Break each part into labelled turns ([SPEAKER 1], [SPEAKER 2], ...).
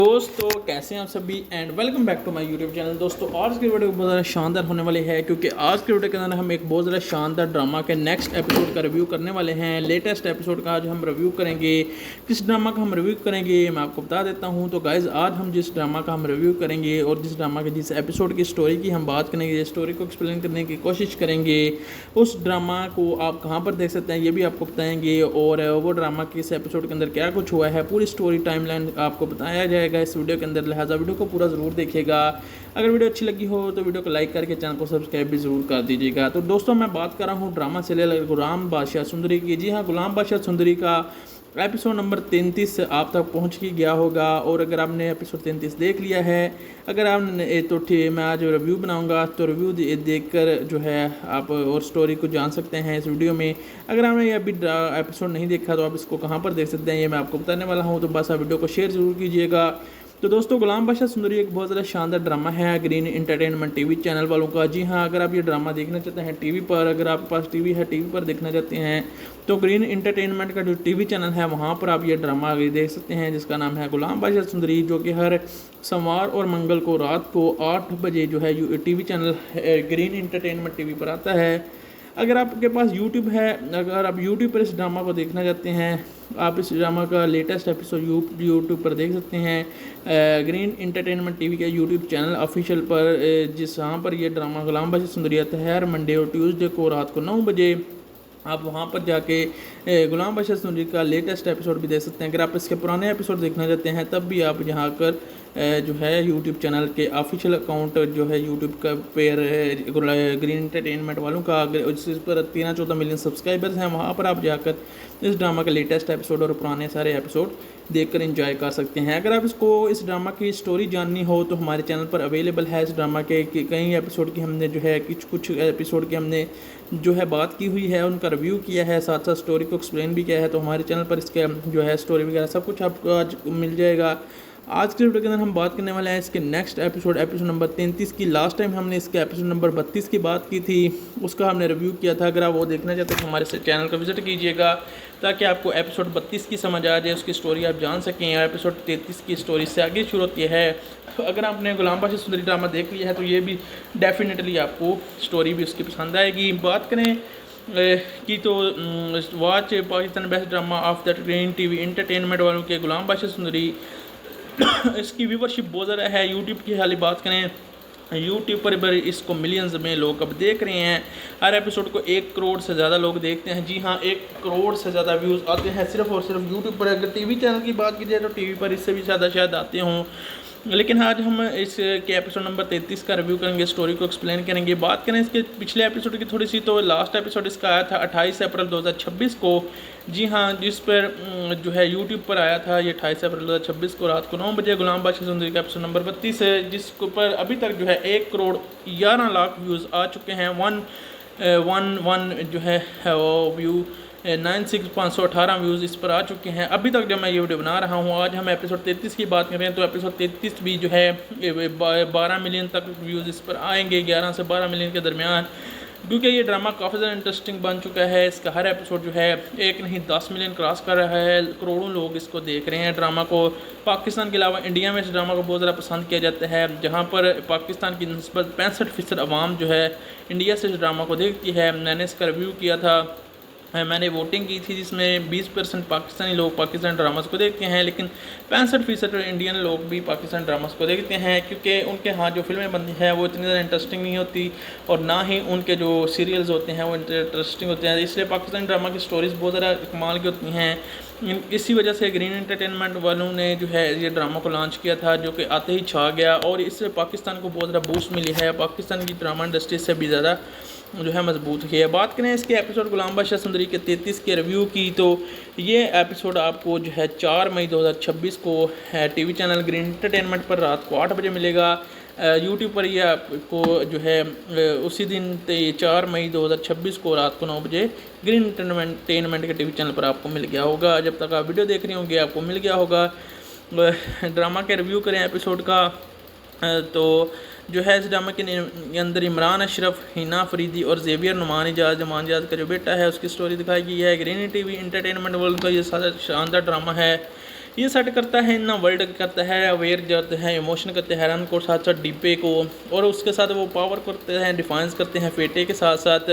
[SPEAKER 1] दोस्तों कैसे हैं आप सभी and welcome back to my YouTube channel. दोस्तों आज की वीडियो बहुत ज़्यादा शानदार होने वाली है क्योंकि आज की वीडियो के अंदर हम एक बहुत ज़्यादा शानदार ड्रामा के नेक्स्ट एपिसोड का रिव्यू करने वाले हैं। लेटेस्ट एपिसोड का आज हम रिव्यू करेंगे। किस ड्रामा का हम रिव्यू करेंगे मैं आपको बता देता हूँ। तो गाइज़ आज हम जिस ड्रामा का हम रिव्यू करेंगे और जिस ड्रामा के जिस एपिसोड की स्टोरी की हम बात करेंगे, स्टोरी को एक्सप्लेन करने की कोशिश करेंगे, उस ड्रामा को आप कहाँ पर देख सकते हैं ये भी आपको बताएंगे और वो ड्रामा के इस एपिसोड के अंदर क्या कुछ हुआ है पूरी स्टोरी टाइमलाइन आपको बताया जाएगा इस वीडियो के अंदर। लिहाजा वीडियो को पूरा ज़रूर देखिएगा। अगर वीडियो अच्छी लगी हो तो वीडियो को लाइक करके चैनल को सब्सक्राइब भी ज़रूर कर दीजिएगा। तो दोस्तों मैं बात कर रहा हूँ ड्रामा सीरियल गुलाम बादशाह सुंदरी की। जी हाँ, गुलाम बादशाह सुंदरी का एपिसोड नंबर 33 आप तक पहुंच ही गया होगा। और अगर आपने एपिसोड 33 देख लिया है, अगर आपने तो ठीक, मैं आज रिव्यू बनाऊंगा तो रिव्यू देखकर जो है आप और स्टोरी को जान सकते हैं इस वीडियो में। अगर आपने ये अभी एपिसोड नहीं देखा तो आप इसको कहाँ पर देख सकते हैं ये मैं आपको बताने वाला हूँ। तो बस आप वीडियो को शेयर ज़रूर कीजिएगा। तो दोस्तों गुलाम बादशाह सुंदरी एक बहुत ज़्यादा शानदार ड्रामा है ग्रीन एंटरटेनमेंट टीवी चैनल वालों का। जी हाँ, अगर आप ये ड्रामा देखना चाहते हैं टीवी पर, अगर आपके पास टीवी है टीवी पर देखना चाहते हैं तो ग्रीन एंटरटेनमेंट का जो टीवी चैनल है वहाँ पर आप ये ड्रामा आगे देख सकते हैं जिसका नाम है गुलाम बादशाह सुंदरी, जो कि हर सोमवार और मंगल को रात को 8 बजे जो है TV channel green entertainment TV पर आता है। अगर आपके पास यूट्यूब है, अगर आप यूट्यूब पर इस ड्रामा को देखना चाहते हैं, आप इस ड्रामा का लेटेस्ट एपिसोड यूट्यूब पर देख सकते हैं ग्रीन एंटरटेनमेंट टीवी के यूट्यूब चैनल ऑफिशियल पर, जिस जहाँ पर यह ड्रामा गुलाम बादशाह सुंदरी आता है हर मंडे और ट्यूसडे को रात को 9 बजे। आप वहाँ पर जाके गुलाम बादशाह सुंदरी का लेटेस्ट एपिसोड भी देख सकते हैं। अगर आप इसके पुराने एपिसोड देखना चाहते हैं तब भी आप यहाँ कर जो है यूट्यूब चैनल के ऑफिशियल अकाउंट जो है यूट्यूब का पेयर ग्रीन एंटरटेनमेंट वालों का, जिस पर 13-14 मिलियन सब्सक्राइबर्स हैं, वहाँ पर आप जाकर इस ड्रामा का लेटेस्ट एपिसोड और पुराने सारे एपिसोड देखकर एंजॉय कर सकते हैं। अगर आप इस ड्रामा की स्टोरी जाननी हो तो हमारे चैनल पर अवेलेबल है इस ड्रामा के कई एपिसोड की हमने जो है कुछ एपिसोड की हमने जो है बात की हुई है, उनका रिव्यू किया है, साथ साथ स्टोरी को एक्सप्लेन भी किया है। तो हमारे चैनल पर इसके जो है स्टोरी वगैरह सब कुछ आपको आज मिल जाएगा। आज के वीडियो के अंदर हम बात करने वाले हैं इसके नेक्स्ट एपिसोड नंबर 33 की। लास्ट टाइम हमने इसके एपिसोड नंबर 32 की बात की थी, उसका हमने रिव्यू किया था। अगर आप वो देखना चाहते हैं तो हमारे चैनल का विजिट कीजिएगा ताकि आपको एपिसोड 32 की समझ आ जाए, उसकी स्टोरी आप जान सकें। एपिसोड 33 की स्टोरी से आगे शुरू होती है। अगर आपने गुलाम बादशाह सुंदरी ड्रामा देख लिया है तो ये भी डेफिनेटली आपको स्टोरी भी उसकी पसंद आएगी। बात करें कि तो watch Pakistan best drama of the green TV entertainment वालों के गुलाम बादशाह सुंदरी इसकी व्यूवरशिप बहुत ज़्यादा है। यूट्यूब की हाल बात करें, यूट्यूब पर इसको मिलियंस में लोग अब देख रहे हैं। हर एपिसोड को 1 करोड़ से ज़्यादा लोग देखते हैं। जी हाँ, 1 करोड़ से ज़्यादा व्यूज़ आते हैं सिर्फ और सिर्फ यूट्यूब पर। अगर टीवी चैनल की बात की जाए तो टीवी पर इससे भी ज़्यादा शायद आते हों, लेकिन आज हम इसके एपिसोड नंबर 33 का रिव्यू करेंगे, स्टोरी को एक्सप्लेन करेंगे। बात करें इसके पिछले एपिसोड की थोड़ी सी, तो लास्ट एपिसोड इसका आया था 28 अप्रैल 2026 को। जी हाँ, जिस पर जो है यूट्यूब पर आया था ये 28 अप्रैल 2026 को रात को 9 बजे गुलाम बादशाह सुंदरी का एपिसोड नंबर 32 है, जिसके ऊपर अभी तक जो है 1 करोड़ 11 लाख व्यूज़ आ चुके हैं। 111 जो है वो व्यू 96,518 व्यूज़ इस पर आ चुके हैं अभी तक जब मैं ये वीडियो बना रहा हूँ। आज हम एपिसोड 33 की बात करें तो एपिसोड 33 भी जो है 12 मिलियन तक व्यूज़ इस पर आएंगे, 11 से 12 मिलियन के दरमियान, क्योंकि ये ड्रामा काफ़ी ज़्यादा इंटरेस्टिंग बन चुका है। इसका हर एपिसोड जो है एक नहीं 10 मिलियन क्रॉस कर रहा है। करोड़ों लोग इसको देख रहे हैं ड्रामा को। पाकिस्तान के अलावा इंडिया में इस ड्रामा को बहुत ज़्यादा पसंद किया जाता है, जहाँ पर पाकिस्तान की निस्बत 65% आवाम जो है इंडिया से इस ड्रामा को देखती है। मैंने इसका रिव्यू किया था, मैंने वोटिंग की थी जिसमें 20% पाकिस्तानी लोग पाकिस्तान ड्रामास को देखते हैं, लेकिन 65% इंडियन लोग भी पाकिस्तान ड्रामास को देखते हैं, क्योंकि उनके यहाँ जो फिल्में बनती हैं वो इतनी ज़्यादा इंटरेस्टिंग नहीं होती और ना ही उनके जो सीरियल्स होते हैं वो इंटरेस्टिंग होते हैं। इसलिए पाकिस्तानी ड्रामा की स्टोरीज़ बहुत ज़्यादा कमाल की होती हैं। इसी वजह से ग्रीन एंटरटेनमेंट वालों ने जो है ये ड्रामा को लॉन्च किया था, जो कि आते ही छा गया और इससे पाकिस्तान को बहुत ज़्यादा बूस्ट मिली है। पाकिस्तान की ड्रामा इंडस्ट्री से भी ज़्यादा जो है मजबूत है। बात करें इसके एपिसोड गुलाम बादशाह सुंदरी के 33 के रिव्यू की, तो ये एपिसोड आपको जो है 4 मई 2026 को टीवी चैनल ग्रीन एंटरटेनमेंट पर रात को 8 बजे मिलेगा। यूट्यूब पर ये आपको जो है उसी दिन 4 मई 2026 को रात को 9 बजे ग्रीन एंटरटेनमेंट के टीवी चैनल पर आपको मिल गया होगा। जब तक आप वीडियो देख रहे होंगे आपको मिल गया होगा। ड्रामा के रिव्यू करें एपिसोड का, तो जो है इस ड्रामा के अंदर इमरान अशरफ, हिना फरीदी और जेवियर नुमान इजाज़ का जो बेटा है उसकी स्टोरी दिखाई गई है। ग्रीन टीवी एंटरटेनमेंट वर्ल्ड का ये शानदार ड्रामा है। ये सेट करता है ना वर्ल्ड करता है अवेयर जाते हैं इमोशन करते हैं हैरान को साथ साथ डिब्बे को, और उसके साथ वो पावर करते हैं डिफाइंस करते हैं फेटे के साथ साथ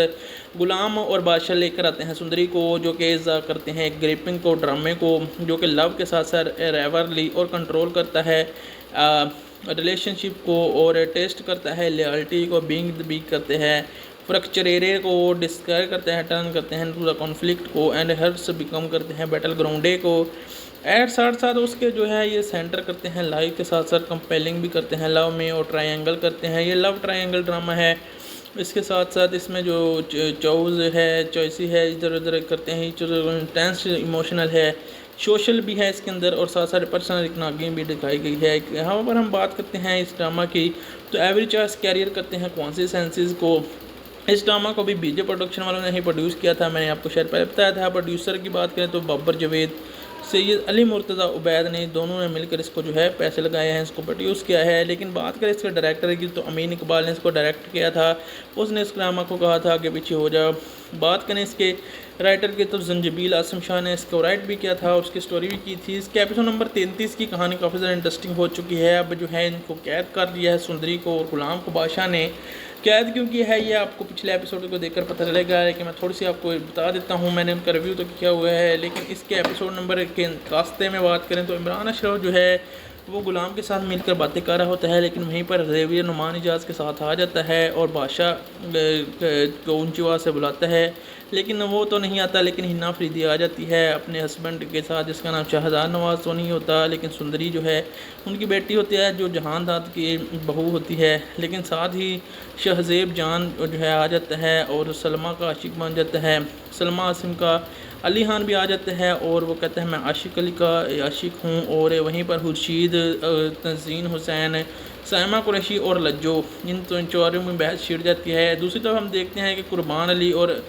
[SPEAKER 1] गुलाम और बादशाह लेकर आते हैं सुंदरी को, जो कि करते हैं ग्रिपिंग को ड्रामे को, जो कि लव के साथ साथ रेवरली और कंट्रोल करता है रिलेशनशिप को, और टेस्ट करता है लॉयल्टी को, बीइंग करते हैं फ्रक्चरेरे को, डिस्क्राइब करते हैं टर्न करते हैं टू द कॉन्फ्लिक्ट को, एंड हर्स बिकम करते हैं बैटल ग्राउंडे को। एड साथ साथ उसके जो है ये सेंटर करते हैं लाइफ के साथ साथ कंपेलिंग भी करते हैं लव में, और ट्रायंगल करते हैं। ये लव ट्रायंगल ड्रामा है। इसके साथ साथ इसमें जो चॉइसी है इधर उधर करते हैं, इंटेंस इमोशनल है, सोशल भी है इसके अंदर, और साथ साथ पर्सनल इकनागी भी दिखाई गई है। यहाँ पर हम बात करते हैं इस ड्रामा की, तो एवरी चॉइस कैरियर करते हैं कौन सी सेंसेस को। इस ड्रामा को भी बीजे प्रोडक्शन वालों ने ही प्रोड्यूस किया था, मैंने आपको शायद पहले बताया था। प्रोड्यूसर की बात करें तो बाबर जावेद, सैयद अली मुर्तज़ा उबैद ने, दोनों ने मिलकर इसको जो है पैसे लगाए हैं, इसको प्रोड्यूस किया है। लेकिन बात करें इसके डायरेक्टर की तो अमीन इकबाल ने इसको डायरेक्ट किया था, उसने इस ड्रामा को कहा था कि पीछे हो जाओ। बात करें इसके राइटर की तो जंजबील आसम शाह ने इसको राइट भी किया था, उसकी स्टोरी भी की थी। इसके एपिसोड नंबर 33 की कहानी काफ़ी ज़्यादा इंटरेस्टिंग हो चुकी है। अब जो है इनको कैद कर दिया है सुंदरी को, और गुलाम को बादशाह ने कैद क्यों किया है ये आपको पिछले एपिसोड को देखकर पता चलेगा, लेकिन मैं थोड़ी सी आपको बता देता हूँ। मैंने उनका रिव्यू तो किया हुआ है, लेकिन इसके एपिसोड नंबर के रास्ते में बात करें तो इमरान अशरफ जो है वो गुलाम के साथ मिलकर बातें कर रहा होता है, लेकिन वहीं पर रेवियर नुमान इजाज़ के साथ आ जाता है और बादशाह को ऊंची आवाज़ से बुलाता है, लेकिन वो तो नहीं आता। लेकिन हिना फरीदी आ जाती है अपने हस्बैंड के साथ, जिसका नाम शाहजाद नवाज़ तो नहीं होता, लेकिन सुंदरी जो है उनकी बेटी होती है, जो जहान दाद की बहू होती है। लेकिन साथ ही शहजेब जान जो है आ जाता है, और सलमा का आशिक बन जाता है। सलमा आसिम का अली खान भी आ जाते हैं, और वो कहते हैं मैं आशिक अली का आशिक हूँ। और वहीं पर खुर्शीद, तंजीन हुसैन, साइमा कुरैशी और लज्जो, इन चारों में बहस छिड़ जाती है। दूसरी तरफ हम देखते हैं कि कुर्बान अली और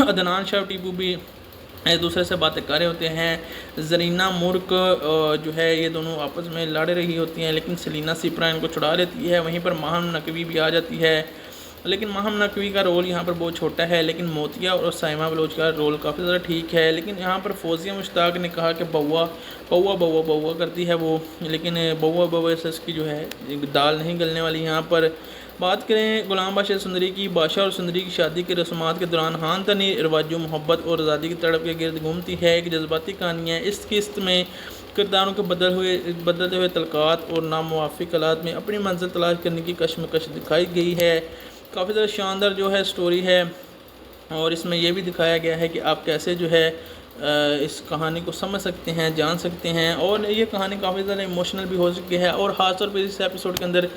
[SPEAKER 1] अदनान शाह टीपू भी एक दूसरे से बातें कर रहे होते हैं। जरीना मुर्क जो है ये दोनों आपस में लड़ रही होती हैं, लेकिन सलीना सिपरा इनको छुड़ा लेती है। वहीं पर माहम नकवी भी आ जाती है, लेकिन माहम नकवी का रोल यहाँ पर बहुत छोटा है, लेकिन मोतिया और साइमा बलोच का रोल काफ़ी ज़्यादा ठीक है। लेकिन यहाँ पर फौजिया मुश्ताक ने कहा कि बउआ बउआ बउआ बउआ करती है वो, लेकिन बउआ बउआ से इसकी जो है दाल नहीं गलने वाली। यहाँ पर बात करें गुलाम बादशाह सुंदरी की, बादशाह और सुंदरी की शादी के रस्मात के दौरान हान तनी रिवाजों मोहब्बत और आज़ादी की तड़प के गिर्द घूमती है। एक जज्बाती कहानी है। इस किस्त में किरदारों के बदलते हुए तलकात और नामुवाफिक हालात में अपनी मंजिल तलाश करने की कशमकश दिखाई गई है। काफ़ी ज़्यादा शानदार जो है स्टोरी है, और इसमें यह भी दिखाया गया है कि आप कैसे जो है इस कहानी को समझ सकते हैं, जान सकते हैं। और ये कहानी काफ़ी ज़्यादा इमोशनल भी हो चुकी है। और ख़ास तौर पर इस एपिसोड के अंदर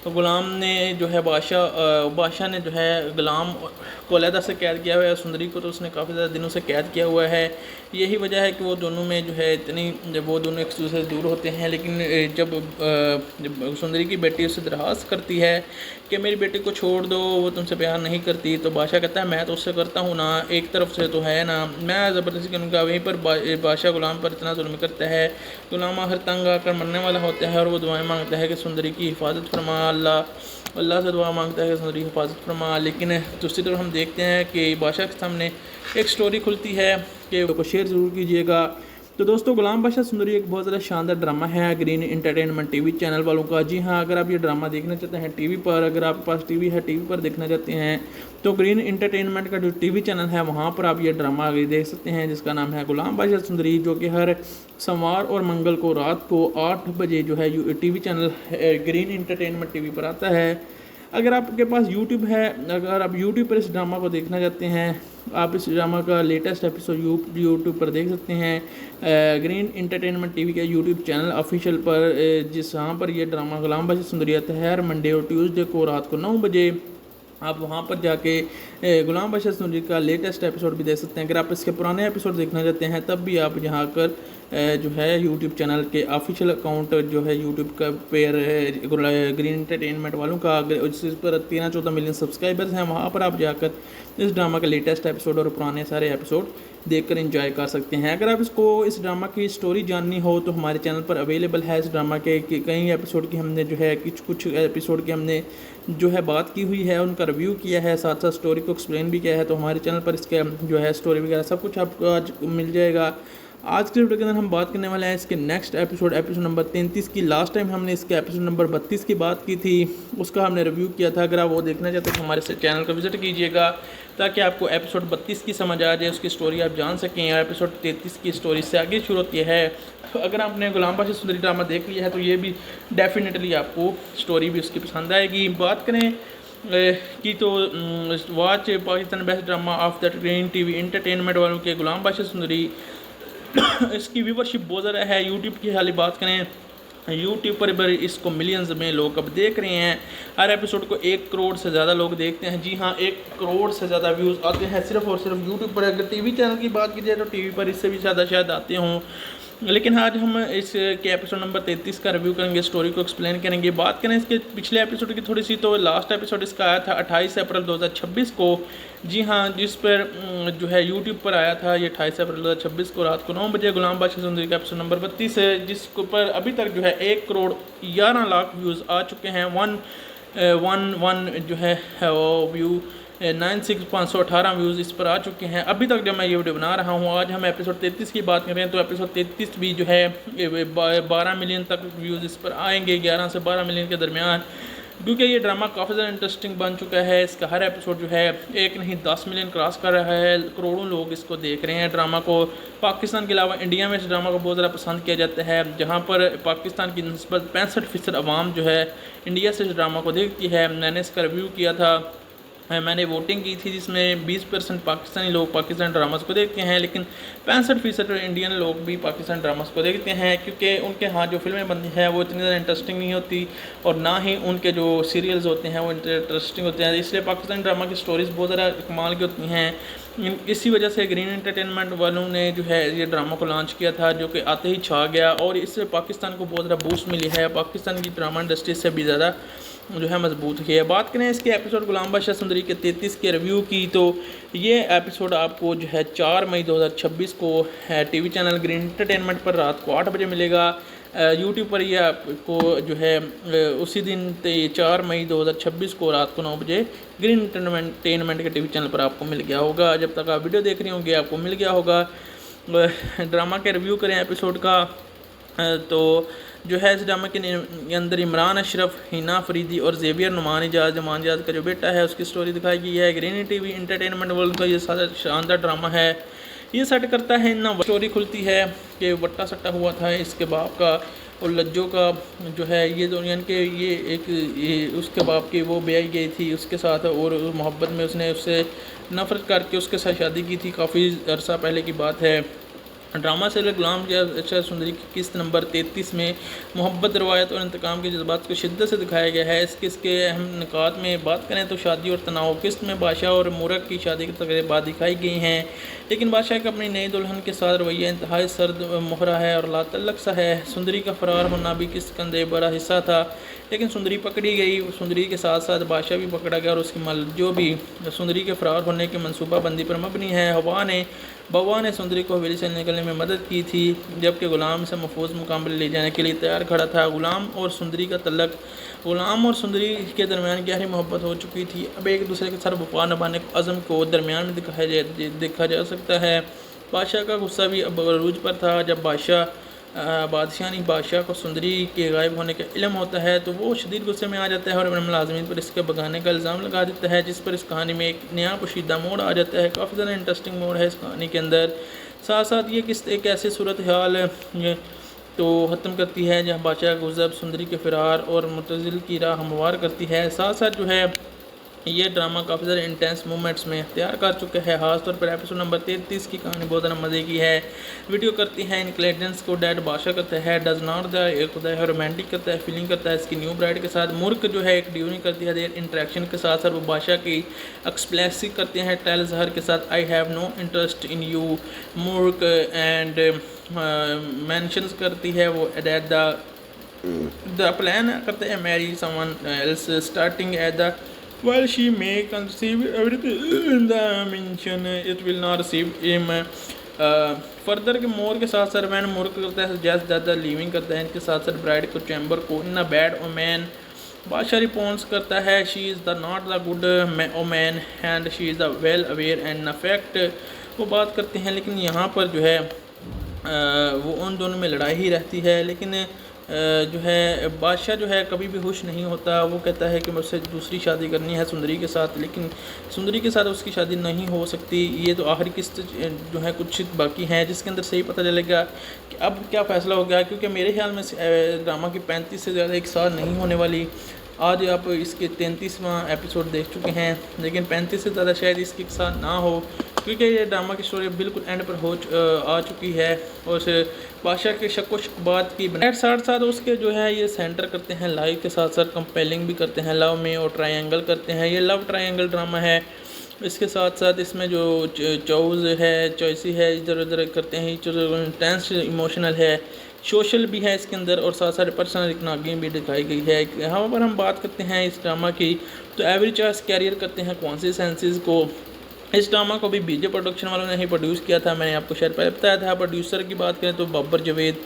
[SPEAKER 1] गुलाम ने जो है बादशाह ने जो है गुलाम को अलहदा से कैद किया हुआ है, सुंदरी को तो उसने काफ़ी ज़्यादा दिनों से कैद किया हुआ है। यही वजह है कि वो दोनों में जो है वो दोनों एक दूसरे से दूर होते हैं। लेकिन जब सुंदरी की बेटी उससे दरख्वास्त करती है कि मेरी बेटी को छोड़ दो, वो तुमसे प्यार नहीं करती, तो बादशाह कहता है मैं तो उससे करता हूँ ना, एक तरफ से तो है ना, मैं ज़बरदस्ती करूँगा। वहीं पर बादशाह गुलाम पर इतना जुल्म करता है, गुलाम हर तंग आकर मरने वाला होता है, और वो दुआएं मांगता है कि सुंदरी की हिफाजत फरमा, अल्लाह से दुआ मांगता है कि सुंदरी की हिफाजत फरमा। लेकिन दूसरी तरफ हम देखते हैं कि बादशाह के सामने एक स्टोरी खुलती है कि को शेयर ज़रूर कीजिएगा। तो दोस्तों गुलाम बादशाह सुंदरी एक बहुत ज़्यादा शानदार ड्रामा है ग्रीन एंटरटेनमेंट टीवी चैनल वालों का। जी हाँ, अगर आप ये ड्रामा देखना चाहते हैं टीवी पर, अगर आपके पास टीवी है, टीवी पर देखना चाहते हैं, तो ग्रीन एंटरटेनमेंट का जो टीवी चैनल है वहाँ पर आप ये ड्रामा देख सकते हैं, जिसका नाम है गुलाम बादशाह सुंदरी, जो कि हर सोमवार और मंगल को रात को 8 बजे जो है TV channel green entertainment TV पर आता है। अगर आपके पास यूट्यूब है, अगर आप यूट्यूब पर इस ड्रामा को देखना चाहते हैं, आप इस ड्रामा का लेटेस्ट एपिसोड यूट्यूब पर देख सकते हैं ग्रीन एंटरटेनमेंट टीवी के यूट्यूब चैनल ऑफिशियल पर, जहाँ पर यह ड्रामा गुलाम बादशाह सुंदरी आता है हर मंडे और ट्यूसडे को रात को 9 बजे। आप वहाँ पर जाके गुलाम बादशाह सुंदरी का लेटेस्ट एपिसोड भी देख सकते हैं। अगर आप इसके पुराने एपिसोड देखना चाहते हैं तब भी आप यहाँ कर जो है यूट्यूब चैनल के ऑफिशियल अकाउंट जो है यूट्यूब का पेयर ग्रीन एंटरटेनमेंट वालों का, जिस पर 13-14 मिलियन सब्सक्राइबर्स हैं, वहाँ पर आप जाकर इस ड्रामा का लेटेस्ट एपिसोड और पुराने सारे एपिसोड देखकर एंजॉय कर सकते हैं। अगर आप इस ड्रामा की स्टोरी जाननी हो तो हमारे चैनल पर अवेलेबल है। इस ड्रामा के कई एपिसोड की हमने जो है कुछ एपिसोड की हमने जो है बात की हुई है, उनका रिव्यू किया है, साथ साथ स्टोरी को एक्सप्लेन भी किया है। तो हमारे चैनल पर इसके जो है स्टोरी वगैरह सब कुछ आपको आज मिल जाएगा। आज के वीडियो के अंदर हम बात करने वाले हैं इसके नेक्स्ट एपिसोड नंबर 33 की। लास्ट टाइम हमने इसके एपिसोड नंबर 32 की बात की थी, उसका हमने रिव्यू किया था। अगर आप वो देखना चाहते हैं तो हमारे चैनल को विजिट कीजिएगा ताकि आपको एपिसोड 32 की समझ आ जाए, उसकी स्टोरी आप जान सकें। एपिसोड 33 की स्टोरी से आगे शुरू होती है। अगर आपने गुलाम बादशाह सुंदरी ड्रामा देख लिया है तो ये भी डेफिनेटली आपको स्टोरी भी उसकी पसंद आएगी। बात करें कि तो watch Pakistan best drama of the green TV entertainment वालों के गुलाम बादशाह सुंदरी इसकी व्यूवरशिप बहुत ज़्यादा है। यूट्यूब की हाल बात करें, यूट्यूब पर इसको मिलियंस में लोग अब देख रहे हैं। हर एपिसोड को 1 करोड़ से ज़्यादा लोग देखते हैं। जी हाँ, 1 करोड़ से ज़्यादा व्यूज़ आते हैं सिर्फ और सिर्फ यूट्यूब पर। अगर टीवी चैनल की बात की जाए तो टीवी पर इससे भी ज़्यादा शायद आते हों, लेकिन आज हम इसके एपिसोड नंबर 33 का रिव्यू करेंगे, स्टोरी को एक्सप्लेन करेंगे। बात करें इसके पिछले एपिसोड की थोड़ी सी, तो लास्ट एपिसोड इसका आया था 28 अप्रैल 2026 को। जी हाँ, जिस पर जो है यूट्यूब पर आया था ये 28 अप्रैल 2026 को रात को 9 बजे गुलाम बादशाह सुंदरी का एपिसोड नंबर 32 है, जिसके ऊपर अभी तक जो है 1 करोड़ 11 लाख व्यूज़ आ चुके हैं। 111 जो है वो व्यू 96,518 व्यूज़ इस पर आ चुके हैं अभी तक जब मैं ये वीडियो बना रहा हूँ। आज हम एपिसोड 33 की बात करें तो एपिसोड 33 भी जो है 12 मिलियन तक व्यूज़ इस पर आएंगे, 11 से 12 मिलियन के दरमियान, क्योंकि ये ड्रामा काफ़ी ज़्यादा इंटरेस्टिंग बन चुका है। इसका हर एपिसोड जो है 1 नहीं 10 मिलियन क्रॉस कर रहा है। करोड़ों लोग इसको देख रहे हैं ड्रामा को। पाकिस्तान के अलावा इंडिया में इस ड्रामा को बहुत ज़्यादा पसंद किया जाता है, जहाँ पर पाकिस्तान की निस्बत 65% आवाम जो है इंडिया से इस ड्रामा को देखती है। मैंने इसका रिव्यू किया था, मैंने वोटिंग की थी जिसमें 20% पाकिस्तानी लोग पाकिस्तान ड्रामास को देखते हैं, लेकिन 65% इंडियन लोग भी पाकिस्तान ड्रामास को देखते हैं, क्योंकि उनके यहाँ जो फिल्में बनती हैं वो इतनी ज़्यादा इंटरेस्टिंग नहीं होती और ना ही उनके जो सीरियल्स होते हैं वो इंटरेस्टिंग होते हैं। इसलिए पाकिस्तानी ड्रामा की स्टोरीज़ बहुत ज़्यादा कमाल की होती हैं। इसी वजह से ग्रीन एंटरटेनमेंट वालों ने जो है ये ड्रामा को लॉन्च किया था, जो कि आते ही छा गया और इससे पाकिस्तान को बहुत ज़्यादा बूस्ट मिली है। पाकिस्तान की ड्रामा इंडस्ट्री से भी ज़्यादा जो है मजबूत है। बात करें इसके एपिसोड गुलाम बादशाह सुंदरी के 33 के रिव्यू की, तो ये एपिसोड आपको जो है 4 मई 2026 को टीवी चैनल ग्रीन एंटरटेनमेंट पर रात को 8 बजे मिलेगा। यूट्यूब पर ये आपको जो है उसी दिन 4 मई 2026 को रात को 9 बजे ग्रीन एंटरटेनमेंट के टीवी चैनल पर आपको मिल गया होगा। जब तक आप वीडियो देख रहे होंगे आपको मिल गया होगा। ड्रामा के रिव्यू करें एपिसोड का, तो जो है इस ड्रामा के अंदर इमरान अशरफ, हिना फरीदी और ज़ेवियर नुमान इजाज़ का जो बेटा है उसकी स्टोरी दिखाई गई है। ग्रीन टीवी इंटरटेनमेंट वर्ल्ड का ये सारा शानदार ड्रामा है। ये सेट करता है ना, स्टोरी खुलती है कि वट्टा सट्टा हुआ था इसके बाप का और लज्जो का जो है, ये दो यानी कि ये उसके बाप की वो ब्याई गई थी उसके साथ और मोहब्बत में उसने उससे नफरत करके उसके साथ शादी की थी। काफ़ी अरसा पहले की बात है। ड्रामा से गुलाम बादशाह सुंदरी की किस्त नंबर 33 में मोहब्बत, रवायत और इंतकाम के जज्बात को शिद्दत से दिखाया गया है। इस किस्त के अहम निकात में बात करें तो शादी और तनाव। किस्त में बादशाह और मुरक की शादी की तकरीबात दिखाई गई हैं, लेकिन बादशाह का अपनी नई दुल्हन के साथ रवैया इंतहाई सर्द मोहरा है और लातल्लक सा है। सुंदरी का फरार होना भी किस्त का अंदर बड़ा हिस्सा था, लेकिन सुंदरी पकड़ी गई। सुंदरी के साथ साथ बादशाह भी पकड़ा गया और उसकी जो भी सुंदरी के फरार होने की मनसूबाबंदी पर मबनी है। बवा ने सुंदरी को हवेली से निकलने में मदद की थी, जबकि गुलाम से महफूज मुकाम ले जाने के लिए तैयार खड़ा था। गुलाम और सुंदरी के दरमियान गहरी मोहब्बत हो चुकी थी। अब एक दूसरे के साथ वफा निभाने के अज़म को दरमियान में देखा जा सकता है। बादशाह का गुस्सा भी अब अरूज पर था। जब बादशाह को सुंदरी के गायब होने का इल्म होता है तो वो शदीद गुस्से में आ जाता है और अपने मुलाजमीन पर इसके भगाने का इल्ज़ाम लगा देता है, जिस पर इस कहानी में एक नया पोशीदा मोड़ आ जाता है। काफ़ी ज़्यादा इंटरेस्टिंग मोड़ है इस कहानी के अंदर। साथ साथ ये किस्त एक ऐसी सूरत हाल तो ख़त्म करती है जहाँ बादशाह गुज़ब सुंदरी के फ़रार और मुतज़िल की राह हमवार करती है। साथ साथ जो है ये ड्रामा काफ़ी ज़्यादा इंटेंस मूवमेंट्स में इख्तियार कर चुका है। ख़ासतौर पर एपिसोड नंबर 33 की कहानी बहुत ज़्यादा मज़े की है। वीडियो करती है इंटेलिजेंस को डैड बादशाह करता है, डज नॉट द एक खुदा है, रोमांटिक करता है, फीलिंग करता है इसकी न्यू ब्राइड के साथ। मुर्क जो है एक ड्यूरिंग करती है देर इंटरेक्शन के साथ साथ वो बादशाह की एक्सप्लेसिव करते हैं टेल जहर के साथ, I have no interest in you मुर्क एंड मेंशंस करती है वो दैट द प्लान करते हैं marry someone else starting at the while she may conceive everything in the mention it will not receive him further के मोर के साथ साथ मैन मुर्क करता है जैसे ज़्यादा लिविंग करता है इनके साथ साथ ब्राइड को चैम्बर को इन अ बैड ओमैन। बादशाह रिस्पॉन्स करता है she is the not the good woman and she is the well aware and affect. वो बात करते हैं, लेकिन यहाँ पर जो है वो उन दोनों में लड़ाई ही रहती है। लेकिन जो है बादशाह जो है कभी भी खुश नहीं होता। वो कहता है कि मुझसे दूसरी शादी करनी है सुंदरी के साथ, लेकिन सुंदरी के साथ उसकी शादी नहीं हो सकती। ये तो आखिरी किस्त जो है कुछ बाकी हैं, जिसके अंदर सही पता चलेगा कि अब क्या फ़ैसला हो गया। क्योंकि मेरे ख्याल में ड्रामा की 35 से ज़्यादा एक साल नहीं होने वाली। आज आप इसके 33वां एपिसोड देख चुके हैं, लेकिन 35 से ज़्यादा शायद इसके एक साथ ना हो, क्योंकि ये ड्रामा की स्टोरी बिल्कुल एंड पर आ चुकी है। और उस बादशाह के शक व शकबात की बनाए साथ साथ उसके जो है ये सेंटर करते हैं लाइव के साथ साथ कंपेलिंग भी करते हैं लव में, और ट्रायंगल करते हैं। ये लव ट्रायंगल ड्रामा है। इसके साथ साथ इसमें जो चॉइस है चॉइसी है इधर उधर करते हैं, जो इंटेंस इमोशनल है, सोशल भी है इसके अंदर, और साथ साथ पर्सनल इकनागी भी दिखाई गई है। यहाँ पर हम बात करते हैं इस ड्रामा की, तो एवरी चॉइस कैरियर करते हैं कौन से सेंसेस को। इस ड्रामा को भी बीजे प्रोडक्शन वालों ने ही प्रोड्यूस किया था। मैंने आपको शायद पहले बताया था। प्रोड्यूसर की बात करें तो बाबर जावेद,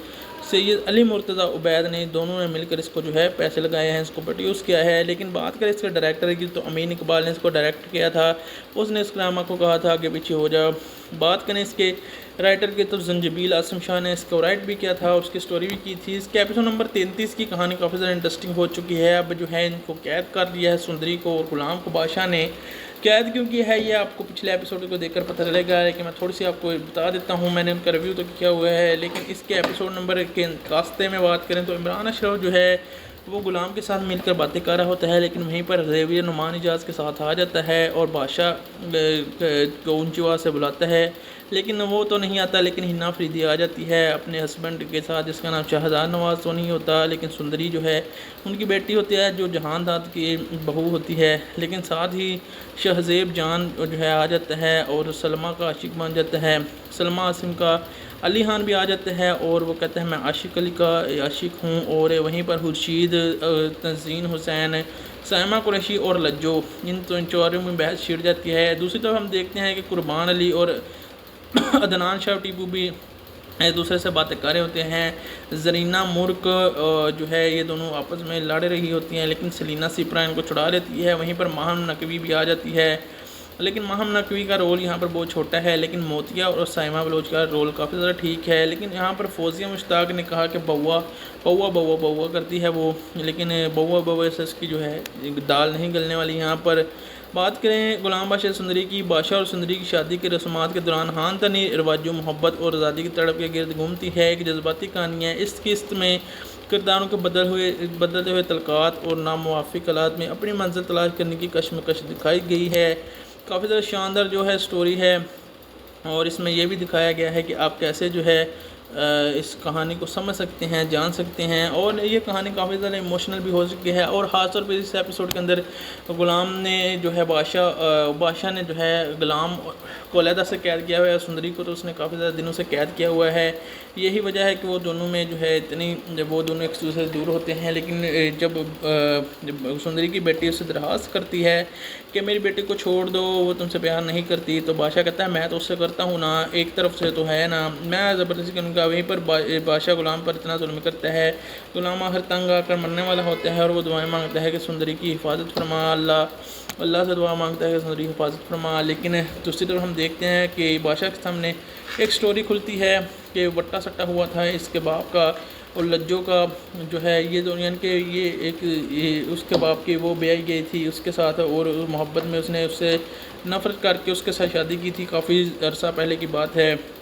[SPEAKER 1] सैयद अली मुर्तज़ा उबैद ने, दोनों ने मिलकर इसको जो है पैसे लगाए हैं, इसको प्रोड्यूस किया है। लेकिन बात करें इसके डायरेक्टर की तो अमीन इकबाल ने इसको डायरेक्ट किया था। उसने इस ड्रामा को कहा था कि पीछे हो जाओ। बात करें इसके राइटर की तो जंजबील आसम शाह ने इसको राइट भी किया था और उसकी स्टोरी भी की थी। इसके एपिसोड नंबर 33 की कहानी काफ़ी ज़्यादा इंटरेस्टिंग हो चुकी है। अब जो है इनको कैद कर दिया है सुंदरी को और गुलाम को बादशाह ने। कैद क्यों किया है ये आपको पिछले एपिसोड को देखकर पता चलेगा, लेकिन मैं थोड़ी सी आपको बता देता हूँ। मैंने उनका रिव्यू तो किया हुआ है, लेकिन इसके एपिसोड नंबर के रास्ते में बात करें तो इमरान अशरफ जो है वो गुलाम के साथ मिलकर बातें कर रहा होता है, लेकिन वहीं पर ज़ेवियर नुमान इजाज़ के साथ आ जाता है और बादशाह को ऊंची आवाज़ से बुलाता है, लेकिन वो तो नहीं आता। लेकिन हिना फरीदी आ जाती है अपने हस्बैंड के साथ, जिसका नाम शहजाद नवाज़ तो नहीं होता, लेकिन सुंदरी जो है उनकी बेटी होती है जो जहान दाद की बहू होती है। लेकिन साथ ही शहजेब जान जो है आ जाता है और सलमा का आशिक बन जाता है। सलमा आसिम का अली खान भी आ जाते हैं और वो कहते हैं मैं आशिक अली का आशिक हूँ। और वहीं पर खुर्शीद, तंजीन हुसैन, साइमा कुरैशी और लज्जो, इन तो चारों में बहस छिड़ जाती है। दूसरी तरफ हम देखते हैं कि कुर्बान अली और अदनान शाह टीपू भी एक दूसरे से बातें कर रहे होते हैं। जरीना मुर्क जो है ये दोनों आपस में लड़ रही होती हैं, लेकिन सलीना सिपरा इनको छुड़ा लेती है। वहीं पर माहम नकवी भी आ जाती है, लेकिन माहम नकवी का रोल यहाँ पर बहुत छोटा है। लेकिन मोतिया और साइमा बलोच का रोल काफ़ी ज़्यादा ठीक है। लेकिन यहाँ पर फौजिया मुश्ताक ने कहा कि बउआ बउआ बउआ बउआ करती है वो, लेकिन बउआ बउआ से इसकी जो है दाल नहीं गलने वाली। यहाँ पर बात करें गुलाम बादशाह सुंदरी की, बादशाह और सुंदरी की शादी के रस्मात के दौरान हान तनी रिवाजों मोहब्बत और आज़ादी की तड़प के गिर्द घूमती है। एक जज्बाती कहानी है। इस किस्त में किरदारों के बदलते हुए तलकात और नामुवाफिक हालात में अपनी मंजिल तलाश करने की कशमकश दिखाई गई है। काफ़ी ज़्यादा शानदार जो है स्टोरी है, और इसमें यह भी दिखाया गया है कि आप कैसे जो है इस कहानी को समझ सकते हैं, जान सकते हैं। और ये कहानी काफ़ी ज़्यादा इमोशनल भी हो चुकी है। और ख़ास तौर पर इस एपिसोड के अंदर गुलाम ने जो है बादशाह ने जो है गुलाम को अलहदा से कैद किया हुआ है, सुंदरी को तो उसने काफ़ी ज़्यादा दिनों से कैद किया हुआ है। यही वजह है कि वो दोनों में जो है इतनी वो दोनों एक दूसरे से दूर होते हैं। लेकिन जब सुंदरी की बेटी उससे दरख्वास्त करती है कि मेरी बेटी को छोड़ दो, वो तुमसे प्यार नहीं करती, तो बादशाह कहता है मैं तो उससे करता हूँ ना, एक तरफ से तो है ना, मैं ज़बरदस्ती करूँगा। वहीं पर बादशाह गुलाम पर इतना जुल्म करता है। गुलाम आखिर तंग आकर मरने वाला होता है और वो दुआएं मांगता है कि सुंदरी की हिफाजत फरमा, अल्लाह से दुआ मांगता है कि सुंदरी की हिफाजत फरमा। लेकिन दूसरी तरफ हम देखते हैं कि बादशाह के सामने एक स्टोरी खुलती है कि वट्टा सट्टा हुआ था इसके बाप का और लज्जो का जो है, ये दो यानी कि ये उसके बाप की वो ब्याई गई थी उसके साथ, और मोहब्बत में उसने उससे नफ़रत करके उसके साथ शादी की थी। काफ़ी अरसा पहले की बात है।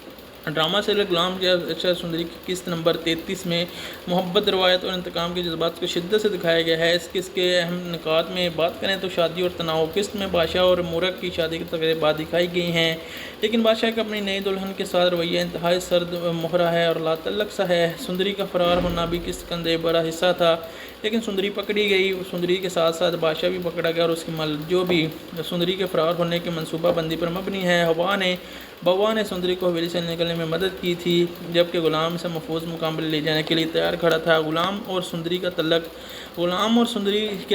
[SPEAKER 1] ड्रामा से गुलाम बादशाह सुंदरी की किस्त नंबर 33 में मोहब्बत, रवायत और इंतकाम के जज्बात को शिद्दत से दिखाया गया है। इस किस्त के अहम निकात में बात करें तो शादी और तनाव। किस्त में बादशाह और मूरख की शादी की तकरीबात दिखाई गई हैं, लेकिन बादशाह का अपनी नई दुल्हन के साथ रवैया इंतहाई सर्द मोहरा है और लातल्लक सा है। सुंदरी का फरार होना भी किस्त का अंदर बड़ा हिस्सा था, लेकिन सुंदरी पकड़ी गई। सुंदरी के साथ साथ बादशाह भी पकड़ा गया और उसकी जो भी सुंदरी के फरार होने की मनसूबाबंदी पर मबनी है। बउआ ने सुंदरी को हवेली से निकलने में मदद की थी, जबकि गुलाम से महफूज मुकाम पर ले जाने के लिए तैयार खड़ा था। गुलाम और सुंदरी के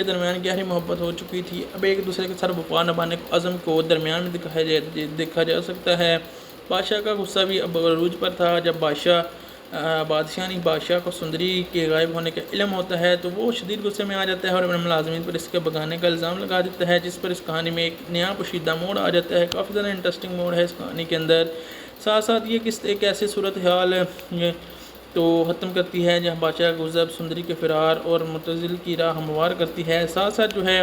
[SPEAKER 1] दरमियान गहरी मोहब्बत हो चुकी थी। अब एक दूसरे के साथ वफा निभाने के अज़म को दरमियान में देखा जा सकता है। बादशाह का गुस्सा भी अब अरूज पर था। जब बादशाह को सुंदरी के गायब होने का इल्म होता है तो वो शदीद गुस्से में आ जाता है और अपने मुलाजमीन पर इसके भगाने का इल्ज़ाम लगा देता है, जिस पर इस कहानी में एक नया पोशीदा मोड़ आ जाता है। काफ़ी ज़्यादा इंटरेस्टिंग मोड़ है इस कहानी के अंदर। साथ साथ ये किस्त एक ऐसी सूरत हाल तो ख़त्म करती है जहाँ बादशाह गुज़ब सुंदरी के फ़िरार और मुतज़िल की राह हमवार करती है। साथ साथ जो है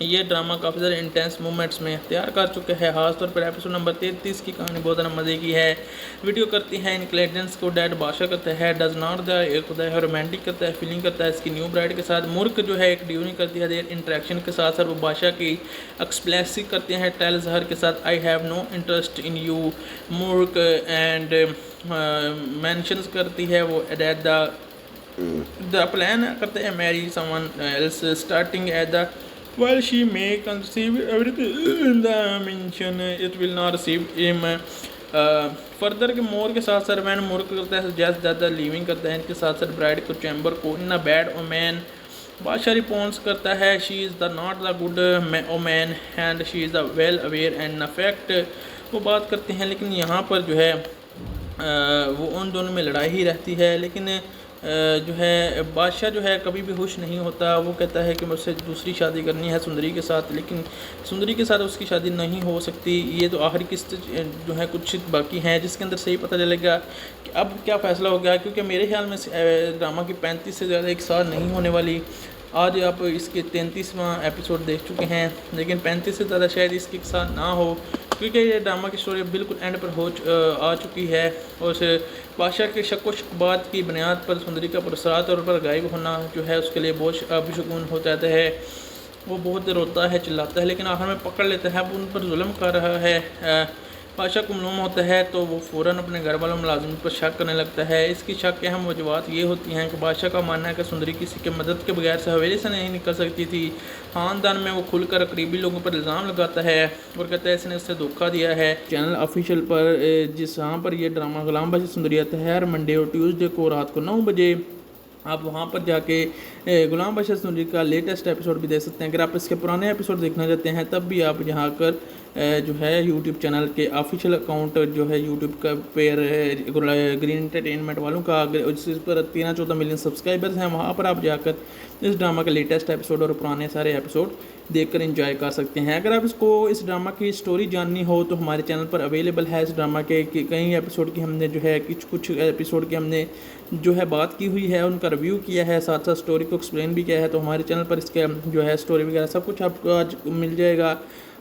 [SPEAKER 1] ये ड्रामा काफ़ी ज़्यादा इंटेंस मोमेंट्स में इख्तियार कर चुका है। ख़ासतौर पर एपिसोड नंबर 33 की कहानी बहुत ज़्यादा मज़े की है। वीडियो करती है इंटेलिजेंस को डैड बादशाह करता है, डज नॉट द एक खुदा है, रोमांटिक करता है, फीलिंग करता है इसकी न्यू ब्राइड के साथ। मुर्क जो है एक ड्यूरिंग करती है देर इंटरेक्शन के साथ साथ वो बादशाह की एक्सप्लेसिक करते हैं टेल जहर के साथ I have no interest in you मुर्क एंड मेंशंस करती है वो एट द प्लान करते हैं marry someone else starting at the while she may conceive everything in the mention it will not receive him further के मोर के साथ sir man मुर्क करता है सजेस्ट ज़्यादा लीविंग करता है इनके साथ सर ब्राइड को चैम्बर को इन अ बैड ओमैन बादशाह रिस्पॉन्स करता है she is the not the good woman and she is the well aware and affect वो बात करते हैं। लेकिन यहाँ पर जो है वो उन दोनों में लड़ाई ही रहती है। लेकिन जो है बादशाह जो है कभी भी खुश नहीं होता। वो कहता है कि मुझसे दूसरी शादी करनी है सुंदरी के साथ, लेकिन सुंदरी के साथ उसकी शादी नहीं हो सकती। ये तो आखिरी किस्त जो है कुछ बाकी हैं जिसके अंदर सही पता चलेगा कि अब क्या फ़ैसला हो गया, क्योंकि मेरे ख्याल में ड्रामा की 35 से ज़्यादा एक साल नहीं होने वाली। आज आप इसके 33वां एपिसोड देख चुके हैं, लेकिन 35 से ज़्यादा शायद इसके साथ ना हो, क्योंकि ये ड्रामा की स्टोरी बिल्कुल एंड पर आ चुकी है। और उस बादशाह के शक व शुबहात की बुनियाद पर सुंदरी का पुरस्कार तौर पर गायब होना जो है उसके लिए बहुत अबशगुन हो जाता है। वो बहुत रोता है, चिल्लाता है, लेकिन आखिर में पकड़ लेता है। अब उन पर जुल्म कर रहा है। बादशाह को मालूम होता है तो वो फ़ौरन अपने घर वालों मुलाजिम पर शक करने लगता है। इसकी शक के अहम वजूहत ये होती हैं कि बादशाह का मानना है कि सुंदरी किसी की मदद के बगैर से हवेली से नहीं निकल सकती थी। ख़ानदान में वो खुलकर करीबी लोगों पर इल्ज़ाम लगाता है और कहता है इसने उससे धोखा दिया है। चैनल ऑफिशियल पर जिस यहाँ पर यह ड्रामा गुलाम बादशाह सुंदरी आता है हर मंडे और ट्यूसडे को रात को 9 बजे। आप वहाँ पर जाके गुलाम बादशाह सुंदरी का लेटेस्ट एपिसोड भी देख सकते हैं। अगर आप इसके पुराने एपिसोड देखना चाहते हैं तब भी आप यहाँ कर जो है यूट्यूब चैनल के ऑफिशियल अकाउंट जो है यूट्यूब का पेयर ग्रीन एंटरटेनमेंट वालों का जिस पर 13-14 मिलियन सब्सक्राइबर्स हैं, वहाँ पर आप जाकर इस ड्रामा का लेटेस्ट एपिसोड और पुराने सारे एपिसोड देखकर एंजॉय कर सकते हैं। अगर आप इस ड्रामा की स्टोरी जाननी हो तो हमारे चैनल पर अवेलेबल है। इस ड्रामा के कई एपिसोड की हमने जो है कुछ एपिसोड की हमने जो है बात की हुई है, उनका रिव्यू किया है, साथ साथ स्टोरी को एक्सप्लेन भी किया है। तो हमारे चैनल पर इसके जो है स्टोरी वगैरह सब कुछ आपको आज मिल जाएगा।